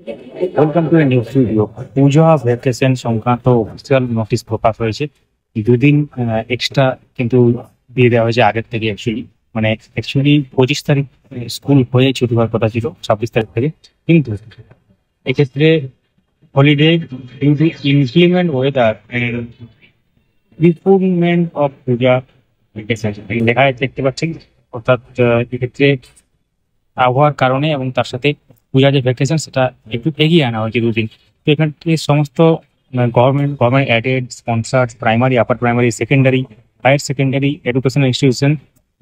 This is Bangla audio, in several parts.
Welcome to a new video. Puja vacation সংক্রান্ত অফিসিয়াল নোটিশ প্রকাশ হয়েছে। দুদিন এক্সট্রা কিন্তু দিয়ে দেওয়া হয়েছে আগের থেকে। অ্যাকচুয়ালি 25 তারিখ স্কুল হয়ে ছুটি হওয়ার কথা ছিল 26 তারিখ থেকে, কিন্তু এক্ষেত্রে holiday due to inclement weather and preponement of puja vacation লেখা দেখতে পাচ্ছেন। অর্থাৎ এক্ষেত্রে আবহাওয়ার কারণে এবং তার সাথে পূজা যে ভ্যাকেশন সেটা একটু এগিয়ে আনা হয়েছে দুদিন। তো এখান থেকে সমস্ত government aided sponsored primary, upper primary, secondary, higher secondary educational institution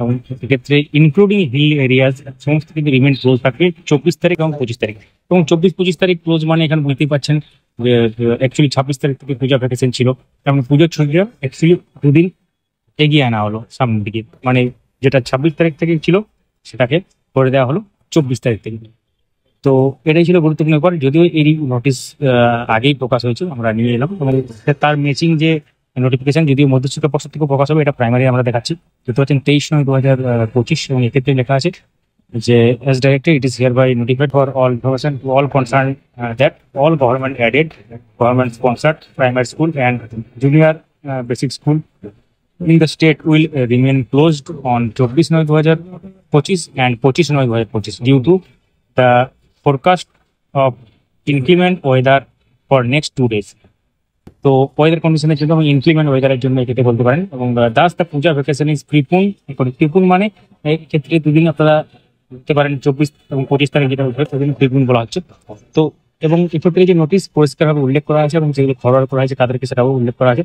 এবং এক্ষেত্রে ইনক্লুডিং হিল এরিয়াজ সমস্ত কিন্তু রিমেন ক্লোজ থাকবে 24 তারিখ এবং 25 তারিখ। এবং 24-25 তারিখ ক্লোজ মানে এখানে বুঝতেই পারছেন যে অ্যাকচুয়ালি 26 তারিখ থেকে পূজা ভ্যাকেশন ছিল এবং পুজোর ছুটিটা অ্যাকচুয়ালি দুদিন এগিয়ে আনা হলো সামনের দিকে। মানে যেটা 26 তারিখ থেকে ছিল সেটাকে করে দেওয়া হলো 24 তারিখ থেকে। তো এটাই ছিল গুরুত্বপূর্ণ ব্যাপার। যদিও এই নোটিশ আগেই প্রকাশ হয়েছে, আমরা নিয়ে এলাম এবং তার ম্যাচিং যে নোটিফিকেশন যদিও মধ্যশিক্ষা পর্ষদ থেকে প্রকাশ হবে, এটা প্রাইমারি আমরা দেখাচ্ছি। দেখতে পাচ্ছেন 23/9/2025 এবং এক্ষেত্রে লেখা আছে যে as directed it is hereby notified for all information to all concerned that all government aided, government sponsored primary school and junior basic school in the state will remain closed on 24/9/2025 and 25/9/2025 due to the forecast of inclement weather for next 2 days. তো ওয়েদার কন্ডিশনের জন্য এবং ইনক্লিমেন্ট ওয়েদারের জন্য এক্ষেত্রে বলতে পারেন। এবং thus the Puja vacation is preponed. Preponed মানে এই ক্ষেত্রে দুদিন আপনারা বলতে পারেন 24 এবং 25 তারিখ যেটা উঠবে সেদিন প্রিপুন বলা হচ্ছে। তো এবং এক্ষেত্রে যে নোটিশ পরিষ্কারভাবে উল্লেখ করা আছে এবং যেগুলো ফরওয়ার্ড করা হয়েছে তাদেরকে সেটাও উল্লেখ করা আছে।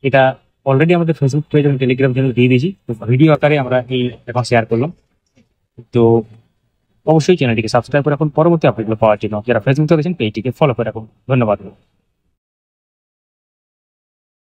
এটা অলরেডি আমাদের ফেসবুক পেজ এবং টেলিগ্রাম চ্যানেল দিয়ে দিয়েছি, তো ভিডিও আকারে আমরা এই এখন শেয়ার করলাম। তো অবশ্যই চ্যানেলটিকে সাবস্ক্রাইব করে রাখুন পরবর্তী আপডেটগুলো পাওয়ার জন্য। যারা ফেসবুকে দেখছেন পেজটিকে ফলো করে রাখুন। ধন্যবাদ।